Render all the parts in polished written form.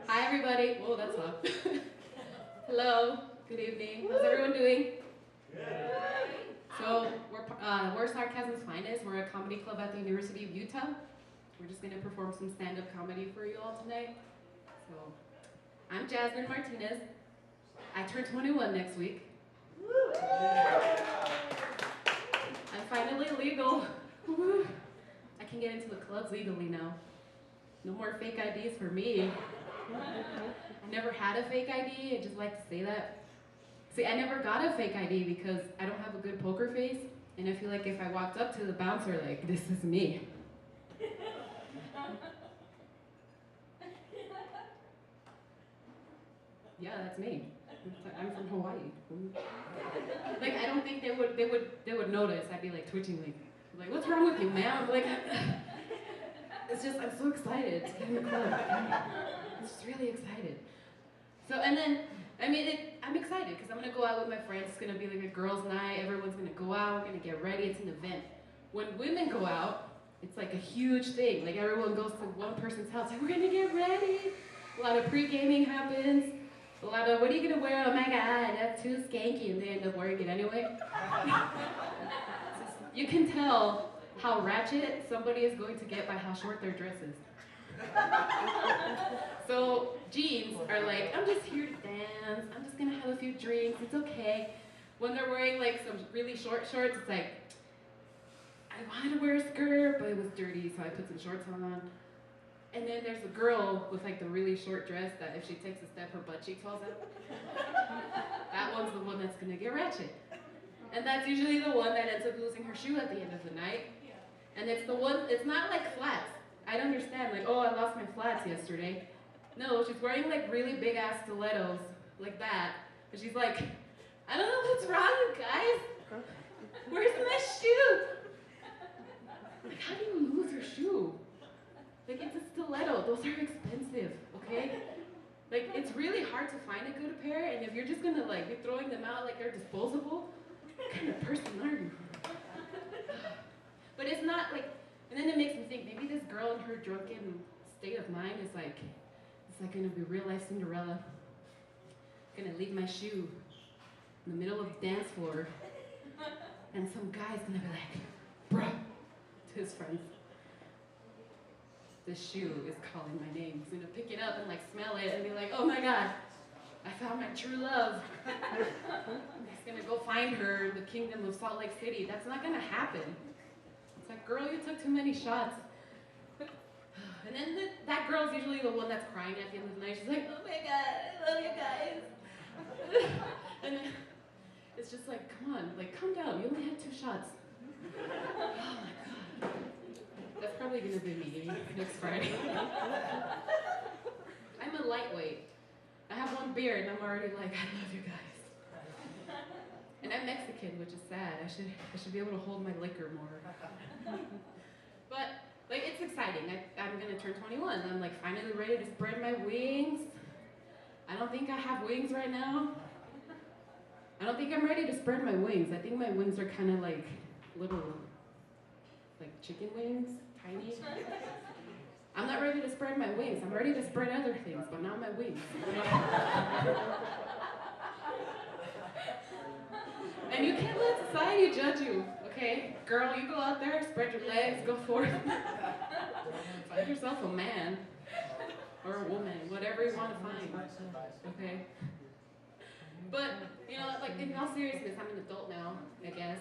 Hi everybody. Whoa, that's loud. Hello. Good evening. How's everyone doing? So we're Sarcasm's Finest. We're a comedy club at the University of Utah. We're just gonna perform some stand-up comedy for you all tonight. So I'm Jazmin Martinez. I turn 21 next week. I'm finally legal. I can get into the clubs legally now. No more fake IDs for me. I never had a fake ID, I just like to say that. See, I never got a fake ID because I don't have a good poker face, and I feel like if I walked up to the bouncer like, this is me. Yeah, that's me. I'm from Hawaii. Like, I don't think they would notice. I'd be like twitching, like what's wrong with you, man? Like, it's just, I'm so excited to get in the club. I'm just really excited. So, and then, I mean, I'm excited because I'm gonna go out with my friends. It's gonna be like a girls' night. Everyone's gonna go out, we're gonna get ready. It's an event. When women go out, it's like a huge thing. Like, everyone goes to one person's house, like, we're gonna get ready. A lot of pre-gaming happens. A lot of, what are you gonna wear? Oh my God, that's too skanky, and they end up wearing it anyway. You can tell how ratchet somebody is going to get by how short their dress is. So jeans are like, I'm just here to dance, I'm just gonna have a few drinks, it's okay. When they're wearing like some really short shorts, it's like, I wanted to wear a skirt, but it was dirty, so I put some shorts on. And then there's a girl with like the really short dress that if she takes a step, her butt cheek falls out. That one's the one that's gonna get ratchet. And that's usually the one that ends up losing her shoe at the end of the night. And it's the one, it's not like flats. I don't understand, like, oh, I lost my flats yesterday. No, she's wearing like really big ass stilettos, like that. And she's like, I don't know what's wrong, guys. Where's my shoe? Like, how do you lose your shoe? Like, it's a stiletto, those are expensive, okay? Like, it's really hard to find a good pair, and if you're just gonna like be throwing them out like they're disposable, what kind of person are you? But it's not like, and then it makes me think, maybe this girl in her drunken state of mind is like, it's like gonna be real life Cinderella. Gonna leave my shoe in the middle of the dance floor, and some guy's gonna be like, bruh, to his friends. This shoe is calling my name. He's gonna pick it up and like smell it and be like, oh my God, I found my true love. He's gonna go find her in the kingdom of Salt Lake City. That's not gonna happen. It's like, girl, you took too many shots. And then that girl's usually the one that's crying at the end of the night. She's like, oh my God, I love you guys. And then it's just like, come on, like, calm down. You only had 2 shots. Oh my God. That's probably gonna be me next Friday. I'm a lightweight. I have 1 beer and I'm already like, I love you guys. And I'm Mexican, which is sad. I should be able to hold my liquor more. But like, it's exciting. I'm gonna turn 21. I'm like finally ready to spread my wings. I don't think I have wings right now. I don't think I'm ready to spread my wings. I think my wings are kind of like little, like chicken wings, tiny. I'm not ready to spread my wings. I'm ready to spread other things, but not my wings. And you can't let society judge you, okay? Girl, you go out there, spread your legs, go forth. Find yourself a man, or a woman, whatever you want to find, okay? But, you know, like, in all seriousness, I'm an adult now, I guess.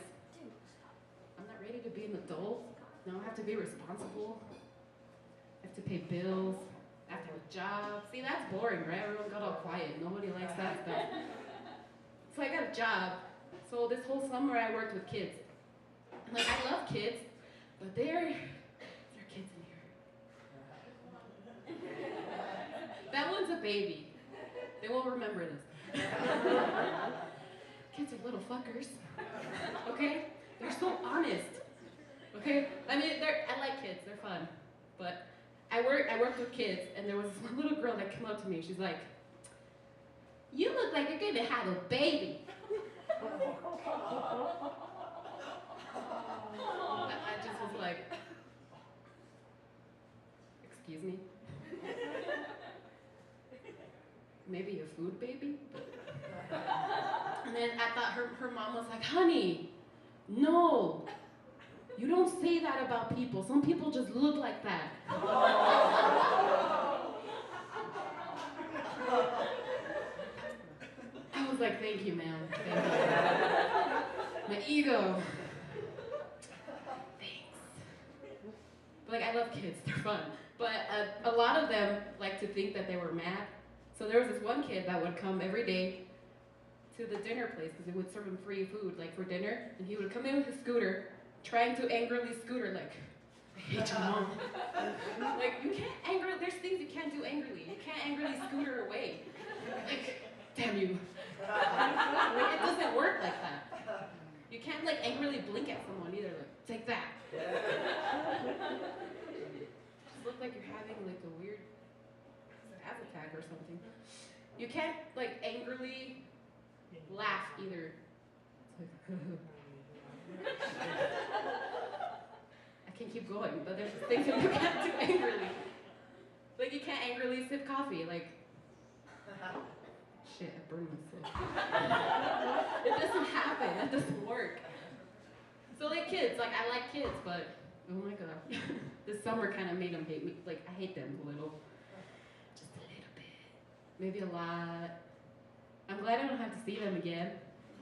I'm not ready to be an adult. Now I have to be responsible. I have to pay bills. I have to have a job. See, that's boring, right? Everyone got all quiet. Nobody likes that stuff. So I got a job. So this whole summer I worked with kids. And like, I love kids, but there are kids in here. That one's a baby. They won't remember this. Kids are little fuckers. Okay? They're so honest. Okay? I mean, I like kids, they're fun. But I worked with kids, and there was this one little girl that came up to me. She's like, you look like you're gonna have a baby. I just was like, excuse me? Maybe a food baby? And then I thought her mom was like, honey, no, you don't say that about people. Some people just look like that. I was like, thank you, ma'am. Thank you. My ego. Thanks. But like, I love kids, they're fun. But a lot of them like to think that they were mad. So there was this one kid that would come every day to the dinner place because they would serve him free food, like for dinner, and he would come in with his scooter, trying to angrily scooter, like, I hate your mom. Like, you can't angrily, there's things you can't do angrily. You can't angrily scooter away. Like, damn you. Like, it doesn't work like that. You can't like angrily blink at someone either, like, take that. Just look like you're having like a weird spaz attack or something. You can't like angrily laugh either. I can keep going, but there's just things that you can't do angrily. Like you can't angrily sip coffee, like shit, I burned myself. It doesn't happen, that doesn't work. So like kids, like I like kids, but oh my god. This summer kind of made them hate me. Like I hate them a little. Just a little bit. Maybe a lot. I'm glad I don't have to see them again.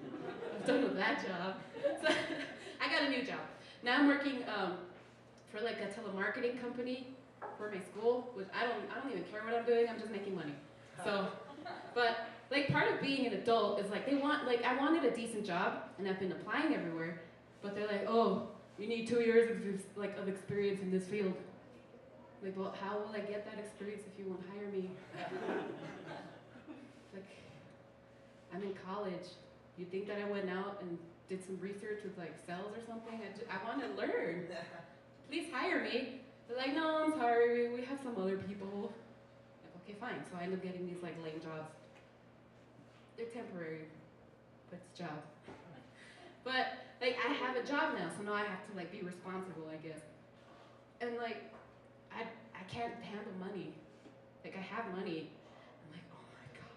I'm done with that job. So I got a new job. Now I'm working for like a telemarketing company for my school, which I don't even care what I'm doing, I'm just making money. So, but like part of being an adult is like I wanted a decent job and I've been applying everywhere, but they're like, oh, you need 2 years of experience in this field. Like, well, how will I get that experience if you won't hire me? Like, I'm in college. You think that I went out and did some research with like sales or something? I want to learn. Please hire me. They're like, no, I'm sorry, we have some other people. Like, okay, fine. So I end up getting these like lame jobs. They're temporary, but it's a job. But like I have a job now, so now I have to like be responsible, I guess. And like I can't handle money. Like I have money. I'm like, oh my god.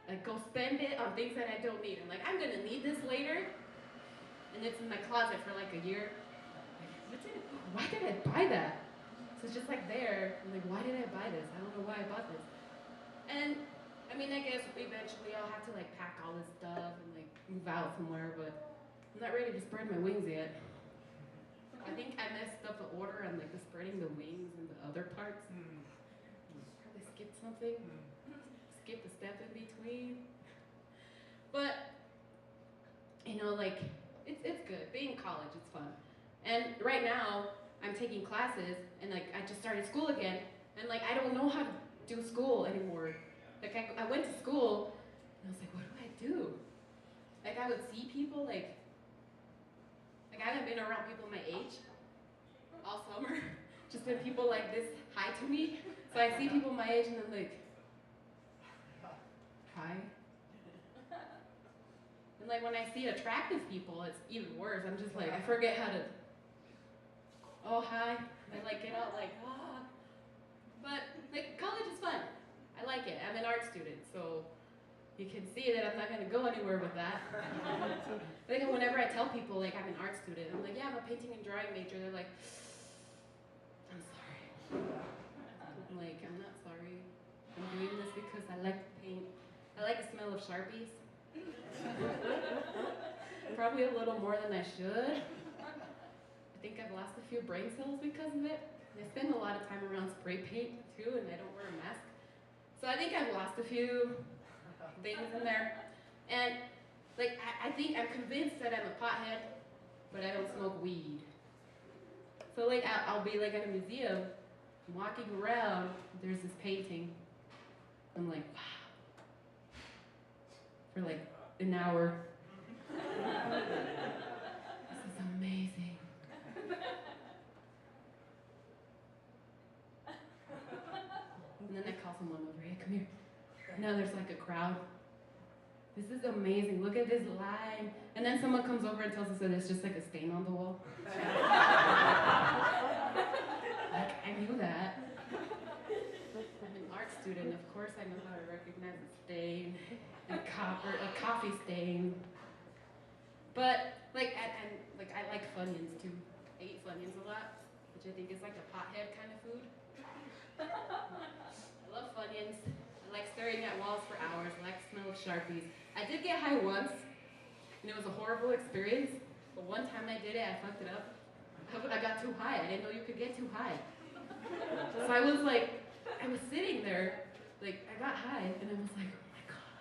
Like go spend it on things that I don't need. I'm like, I'm gonna need this later. And it's in my closet for like a year. Like, why did I buy that? So it's just like there. I'm like, why did I buy this? I don't know why I bought this. And I mean, I guess eventually I'll have to like pack all this stuff and like move out somewhere, but I'm not ready to spread my wings yet. I think I messed up the order on like the spreading the wings and the other parts. Probably skipped something. Skip the step in between. But you know, like it's good. Being in college, it's fun. And right now I'm taking classes and like I just started school again and like I don't know how to do school anymore. Like I went to school and I was like, what do I do? Like I would see people like I haven't been around people my age all summer. Just been people like this hi to me. So I see people my age and I'm like, hi. And like when I see attractive people, it's even worse. I'm just like, I forget how to, oh hi. I like get out like, ah. But like college is fun. I like it. I'm an art student, so you can see that I'm not gonna go anywhere with that. Like whenever I tell people like I'm an art student, I'm like, yeah, I'm a painting and drawing major. They're like, I'm sorry. I'm like, I'm not sorry. I'm doing this because I like to paint. I like the smell of Sharpies. Probably a little more than I should. I think I've lost a few brain cells because of it. I spend a lot of time around spray paint too, and I don't wear a mask. So I think I've lost a few things in there. And like I think I'm convinced that I'm a pothead, but I don't smoke weed. So like I'll be like at a museum, walking around, there's this painting. I'm like, wow. For like an hour. This is amazing. And then I call someone over, hey, come here. Now there's like a crowd. This is amazing. Look at this line. And then someone comes over and tells us that it's just like a stain on the wall. Like, I knew that. I'm an art student, of course I know how to recognize a stain, a coffee stain. But like, like I like Funyuns too. I eat Funyuns a lot, which I think is like a pothead kind of food. I love Funyuns. I like staring at walls for hours. I like the smell of Sharpies. I did get high once, and it was a horrible experience. But one time I did it, I fucked it up. I got too high. I didn't know you could get too high. So I was sitting there, like I got high, and I was like, oh my god.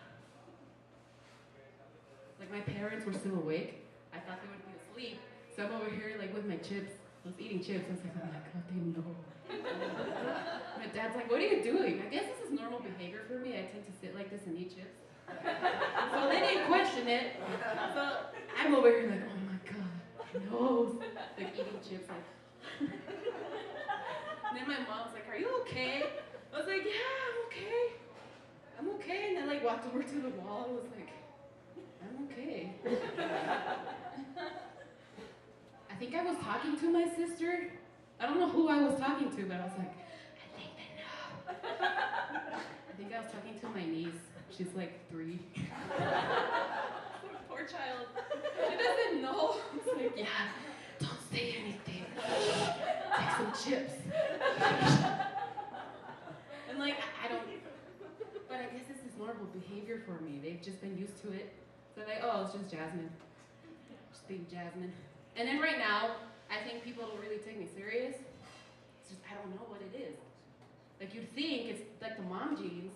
Like my parents were still awake. I thought they would be asleep. So I'm over here like with my chips. I was eating chips. I was like, oh my god, they know. My dad's like, what are you doing? I guess this is normal behavior for me. I tend to sit like this and eat chips. So they didn't question it. So I'm over here like, oh my god, he knows. Like eating chips. Like. And then my mom's like, are you okay? I was like, yeah, I'm okay. I'm okay. And I like walked over to the wall. I was like, I'm okay. I think I was talking to my sister. I don't know who I was talking to, but I was like, I think they know. I think I was talking to my niece. She's like 3. Poor child. She doesn't know. It's like, yeah, don't say anything. Take some chips. And like, I don't, but I guess this is normal behavior for me. They've just been used to it. So they're like, oh, it's just Jazmin. Just being Jazmin. And then right now, I think people don't really take me serious. It's just, I don't know what it is. Like you'd think it's like the mom genes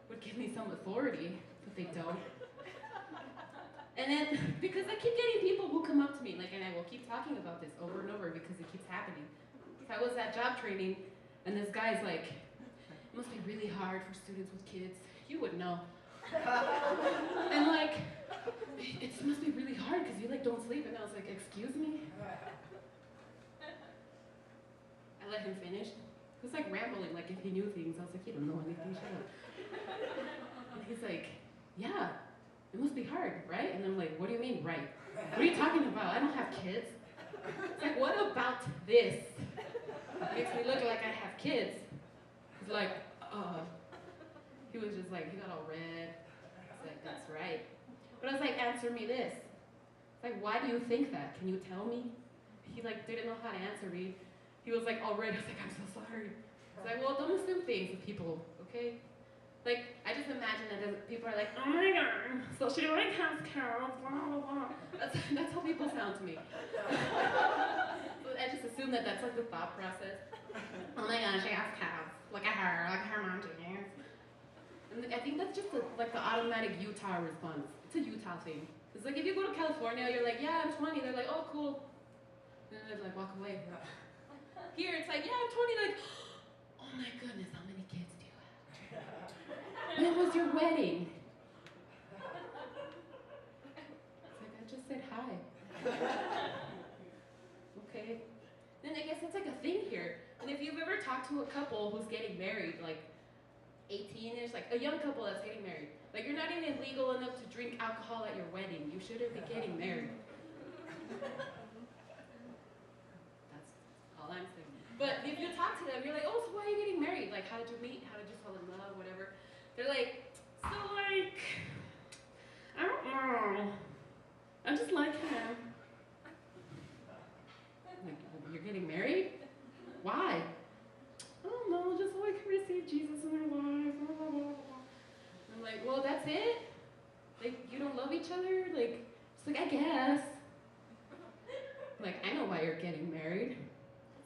would give me some authority, but they don't. And then, because I keep getting people who come up to me, like, and I will keep talking about this over and over because it keeps happening. So I was at job training, and this guy's like, it must be really hard for students with kids. You would know. And like, it must be really hard because you like don't sleep. And I was like, excuse me? I let him finish. He was like rambling, like if he knew things. I was like, you don't know anything, shut up. And he's like, yeah, it must be hard, right? And I'm like, what do you mean, right? What are you talking about? I don't have kids. It's like, what about this? Makes me look like I have kids. He's like, he was just like, he got all red. It's like, that's right. But I was like, answer me this. It's like, why do you think that? Can you tell me? He like didn't know how to answer me. He was like all red. I was like, I'm so sorry. I was like, well, don't assume things with people, okay? Like, I just imagine that people are like, oh my god, so she like has cows, blah, blah, blah. That's how people sound to me. So I just assume that that's like the thought process. Oh my god, she has cows. Look at her mom doing it. And I think that's just like the automatic Utah response. It's a Utah thing. It's like if you go to California, you're like, yeah, I'm 20. They're like, oh, cool. And then they like walk away. Here, it's like, yeah, I'm 20. Like, oh my goodness, how many kids do you have? When was your wedding? It's like, I just said hi. Okay. Then I guess that's like a thing here. And if you've ever talked to a couple who's getting married, like 18-ish, like a young couple that's getting married, like you're not even legal enough to drink alcohol at your wedding. You shouldn't be getting married. That's all I'm saying. But if you talk to them, you're like, oh, so why are you getting married? Like, how did you meet? How did you fall in love? Whatever. They're like, so like, I don't know. I just like him. Like, you're getting married? Why? I don't know, just so I can receive Jesus in our lives. Blah, blah, blah, blah. I'm like, well, that's it? Like, you don't love each other? Like, it's like, I guess. Like, I know why you're getting married.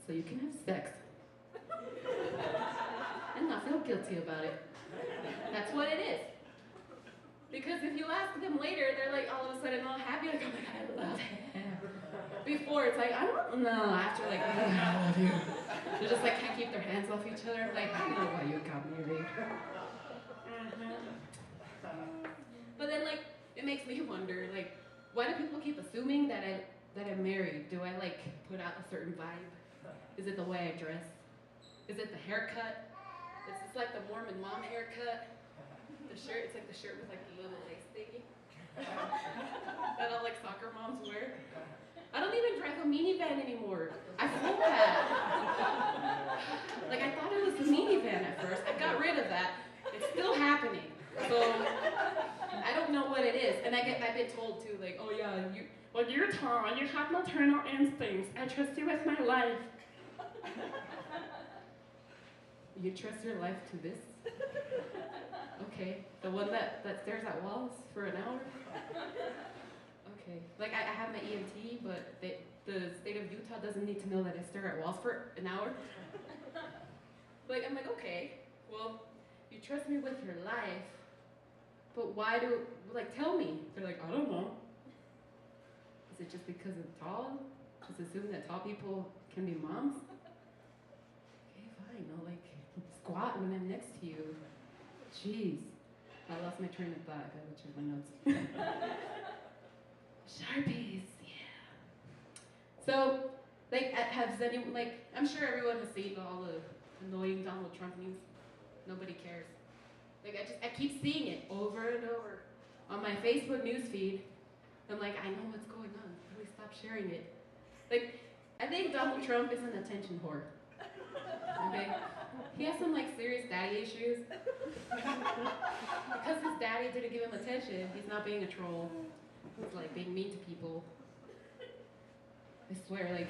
So you can have sex. And not feel guilty about it. That's what it is. Because if you ask them later, they're like all of a sudden all happy, like, oh my god, I love him. Before, it's like, I don't know. After, like, oh, I love you. They just like can't keep their hands off each other. Like, I know why you got married. But then, like, it makes me wonder, like, why do people keep assuming that I'm married? Do I like put out a certain vibe? Is it the way I dress? Is it the haircut? Is this like the Mormon mom haircut? The shirt, it's like the shirt with like the little lace thingy that all like soccer moms wear. I don't even drive a minivan anymore. I sold that. Like, I thought it was the minivan at first. I got rid of that. It's still happening. So, I don't know what it is. And I've been told too, like, oh yeah, you're tall, you have maternal instincts. I trust you with my life. You trust your life to this? Okay. The one that stares at walls for an hour? Okay. Like, I have my EMT, but the state of Utah doesn't need to know that I stare at walls for an hour. Like, I'm like, okay, well, you trust me with your life, but tell me. They're like, I don't know. Is it just because I'm tall? Just assume that tall people can be moms? Okay, fine, I'll like squat when I'm next to you. Jeez. I lost my train of thought. I gotta check my notes. Sharpies, yeah. So, like, has anyone, like, I'm sure everyone has seen all the annoying Donald Trump news. Nobody cares. Like, I keep seeing it over and over on my Facebook news feed. I'm like, I know what's going on. Please stop sharing it. Like, I think Donald Trump is an attention whore. Okay? He has some, like, serious daddy issues. Because his daddy didn't give him attention, he's not being a troll. He's, like, being mean to people. I swear, like,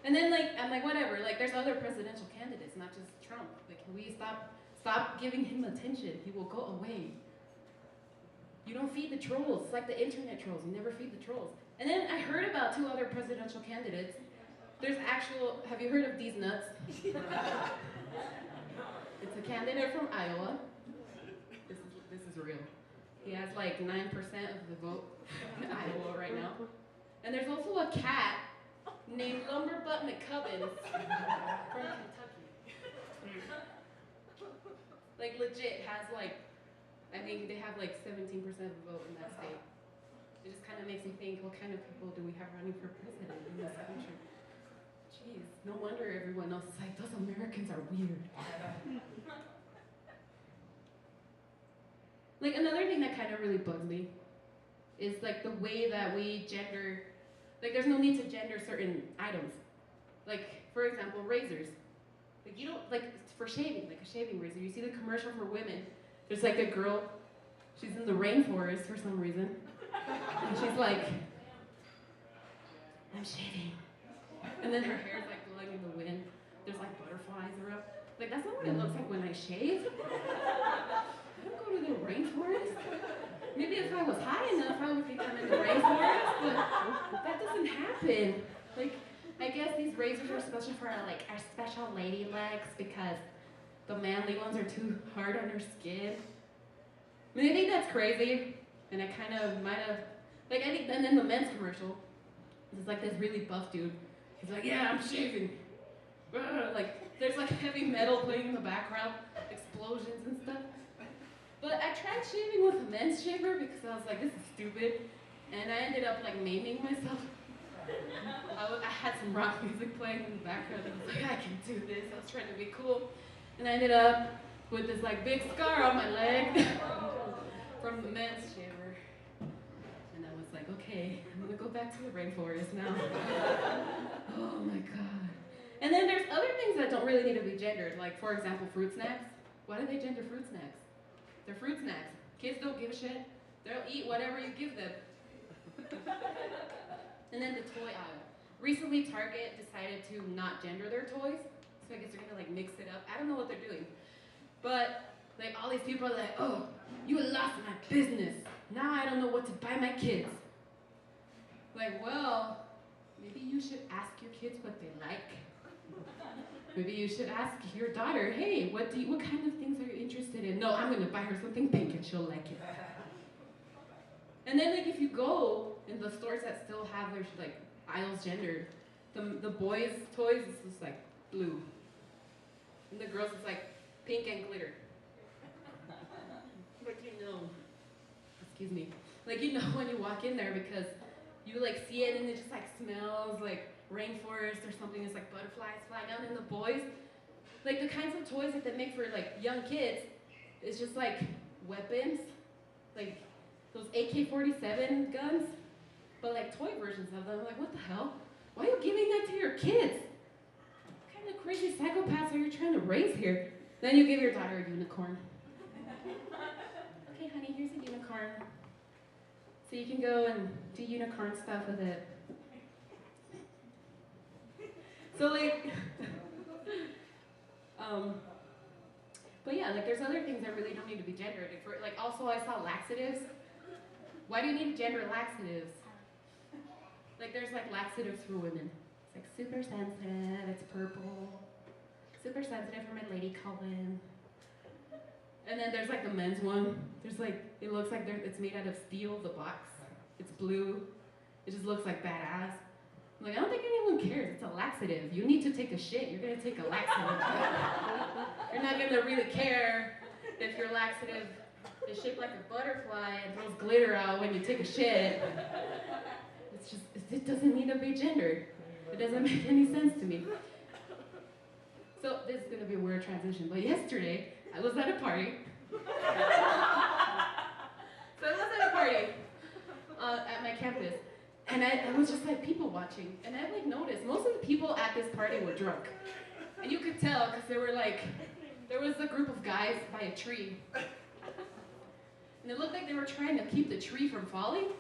and then, like, I'm like, whatever, like, there's other presidential candidates, not just Trump. Like, can we stop giving him attention? He will go away. You don't feed the trolls. It's like the internet trolls. You never feed the trolls. And then I heard about 2 other presidential candidates. There's have you heard of These Nuts? It's a candidate from Iowa. This is real. He has like 9% of the vote in Iowa right now. And there's also a cat named Lumberbutt McCubbins from Kentucky. Like, legit has like, I think they have like 17% of the vote in that state. It just kind of makes me think, what kind of people do we have running for president in this country? Jeez, no wonder everyone else is like, those Americans are weird. Like, another thing that kind of really bugs me is like the way that we gender, like there's no need to gender certain items. Like, for example, razors. Like, you don't, like, for shaving, like a shaving razor, you see the commercial for women. There's like a girl, she's in the rainforest for some reason, and she's like, I'm shaving. And then her hair's like blowing in the wind. There's like butterflies around. Like, that's not what it looks like when I shave. I don't go to the rainforest. Maybe if I was high enough, I would become in the rainforest, but that doesn't happen. Like, I guess these razors are special for our special lady legs because the manly ones are too hard on her skin. I mean, I think that's crazy, and I kind of might have, like, and then the men's commercial, it's like this really buff dude. He's like, yeah, I'm shaving. Like, there's like heavy metal playing in the background, explosions and stuff. But I tried shaving with a men's shaver because I was like, this is stupid. And I ended up like maiming myself. I had some rock music playing in the background and I was like, I can do this. I was trying to be cool. And I ended up with this like big scar on my leg from the men's shaver. And I was like, okay, I'm gonna go back to the rainforest now. Oh my God. And then there's other things that don't really need to be gendered, like for example, fruit snacks. Why do they gender fruit snacks? They're fruit snacks. Kids don't give a shit. They'll eat whatever you give them. And then the toy aisle. Recently, Target decided to not gender their toys, so I guess they're gonna like mix it up. I don't know what they're doing, but like all these people are like, oh, you lost my business. Now I don't know what to buy my kids. Like, well, maybe you should ask your kids what they like. Maybe you should ask your daughter, hey, what kind of things are you interested in? No, I'm gonna buy her something pink and she'll like it. And then like if you go in the stores that still have their like aisles gendered, the boys' toys is just like blue. And the girls is like pink and glitter. Like, you know, excuse me. Like, you know when you walk in there because you like see it and it just like smells like rainforest or something. It's like butterflies flying out. And the boys, like the kinds of toys that they make for like young kids is just like weapons, like those AK-47 guns. but like toy versions of them. I'm like, what the hell? Why are you giving that to your kids? What kind of crazy psychopaths are you trying to raise here? Then you give your daughter a unicorn. Okay, honey, here's a unicorn. So you can go and do unicorn stuff with it. So like, but yeah, like there's other things that really don't need to be gendered. For, like also I saw laxatives. Why do you need to gender laxatives? Like there's like laxatives for women. It's like super sensitive, it's purple. Super sensitive for my lady colon. And then there's like the men's one. There's like, it looks like it's made out of steel, the box. It's blue. It just looks like badass. I'm like, I don't think anyone cares. It's a laxative. You need to take a shit. You're gonna take a laxative. You're not gonna really care if your laxative is shaped like a butterfly and throws glitter out when you take a shit. It's just, it doesn't need to be gendered. It doesn't make any sense to me. So this is gonna be a weird transition, but yesterday I was at a party. So I was at a party at my campus. And I was just like people watching, and I like noticed most of the people at this party were drunk. And you could tell because there was a group of guys by a tree. And it looked like they were trying to keep the tree from falling.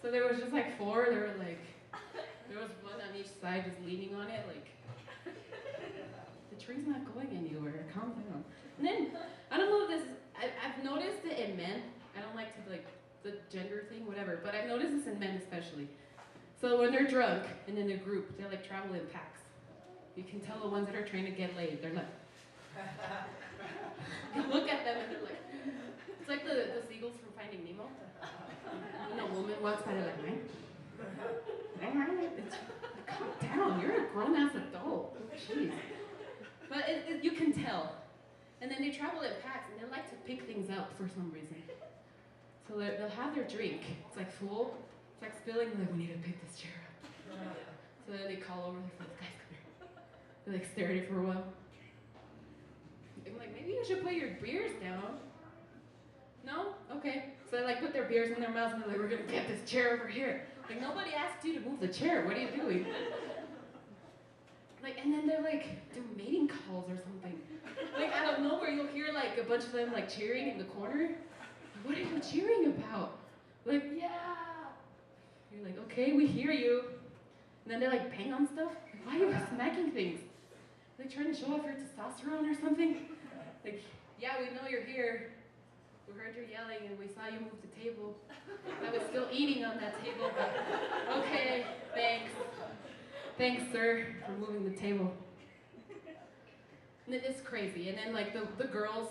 So there was just like four, there was one on each side just leaning on it like, the tree's not going anywhere, calm down. And then, I don't know if this is, I've noticed it in men. I don't like to like, the gender thing, whatever, but I've noticed this in men especially. So when they're drunk and in a group, they like travel in packs. You can tell the ones that are trying to get laid, they're like, you look at them and they're like, it's like the seagulls from Finding Nemo. When a woman walks by, they're like, man, calm down, you're a grown-ass adult, jeez. But you can tell. And then they travel in packs and they like to pick things up for some reason. So they'll have their drink. It's like full. It's like spilling. They're like, we need to pick this chair up. So then they call over. They're like, guys, come here. They like stare at it for a while. I'm like, maybe you should put your beers down. No? Okay. So they like put their beers in their mouths and they're like, we're gonna get this chair over here. Like nobody asked you to move the chair. What are you doing? Like, and then they're like, do mating calls or something. Like out of nowhere, you'll hear like a bunch of them like cheering in the corner. What are you cheering about? Like, yeah. You're like, okay, we hear you. And then they like bang on stuff. Like, why are you smacking things? Are they trying to show off your testosterone or something? Like, yeah, we know you're here. We heard you yelling and we saw you move the table. I was still eating on that table, but okay, thanks. Thanks, sir, for moving the table. And it's crazy. And then like the girls,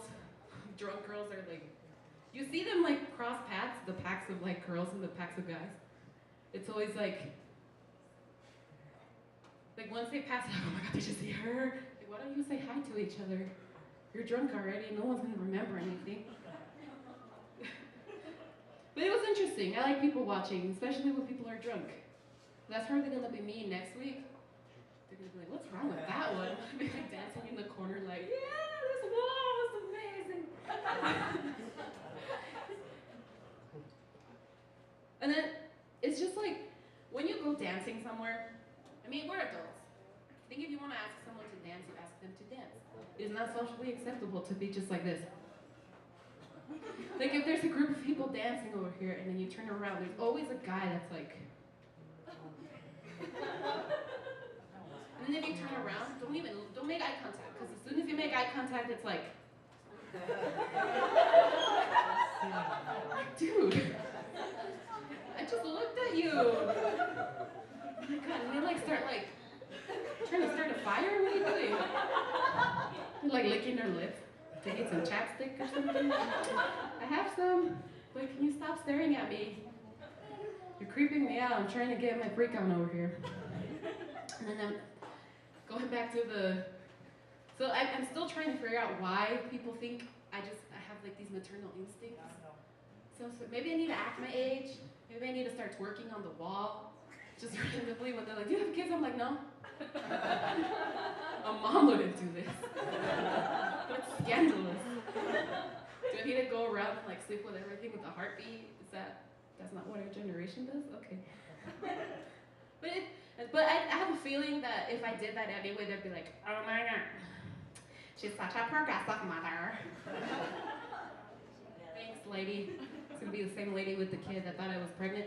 drunk girls are like, you see them like cross paths, the packs of like girls and the packs of guys. It's always like once they pass, oh my god, did you see her? Like, why don't you say hi to each other? You're drunk already, no one's gonna remember anything. But it was interesting. I like people watching, especially when people are drunk. That's probably gonna be me next week. They're gonna be like, what's wrong with that one? I'll be like dancing in the corner like, yeah, this wall was amazing. And then it's just like, when you go dancing somewhere, I mean, we're adults. I think if you want to ask someone to dance, you ask them to dance. It is not socially acceptable to be just like this. Like if there's a group of people dancing over here and then you turn around, there's always a guy that's like, and then if you turn around, don't make eye contact, because as soon as you make eye contact, it's like, dude, I just looked at you. Oh my god, and they like start like, trying to start a fire? What are you doing? They're like licking their lips. They need some chapstick or something. I have some, but can you stop staring at me? You're creeping me out. I'm trying to get my freak on over here. And then I'm going back to so I'm still trying to figure out why people think I have like these maternal instincts. So maybe I need to act my age. Maybe I need to start twerking on the wall. Just randomly when they're like, do you have kids? I'm like, no. A mom wouldn't do this. It's scandalous. Do I need to go around and like sleep with everything with a heartbeat? Is that That's not what our generation does? Okay. But I have a feeling that if I did that anyway, they'd be like, oh my god, she's such a progressive mother. Thanks, lady. It's gonna be the same lady with the kid that thought I was pregnant.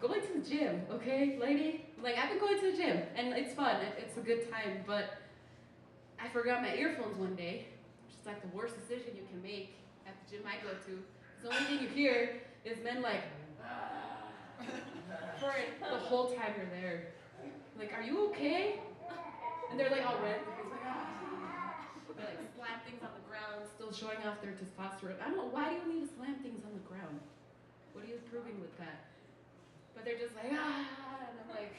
Going to the gym, okay, lady? Like, I've been going to the gym, and it's fun, it's a good time, but I forgot my earphones one day, which is like the worst decision you can make at the gym I go to. The only thing you hear is men like, for the whole time you're there. Like, are you okay? And they're like all red. They like slam things on the ground, still showing off their testosterone. I don't know, why do you need to slam things on the ground? What are you proving with that? But they're just like, and I'm like,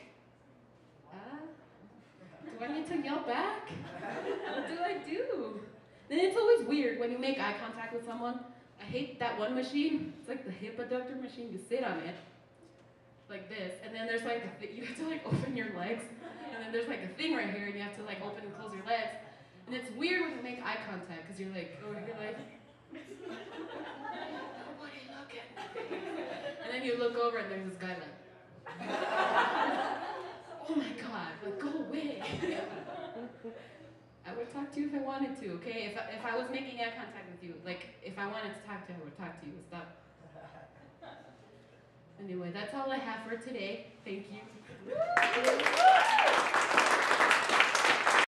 do I need to yell back? What do I do? Then it's always weird when you make eye contact with someone. I hate that one machine. It's like the hip adductor machine. You sit on it, like this, and then there's like, you have to like open your legs, and then there's like a thing right here, and you have to like open and close your legs. And it's weird when you make eye contact, because you're like, over here like, nobody look at me. And then you look over and there's this guy like, oh my god, like go away. I would talk to you if I wanted to, okay? If I was making eye contact with you, like if I wanted to talk to you, I would talk to you. Stop. Anyway, that's all I have for today. Thank you.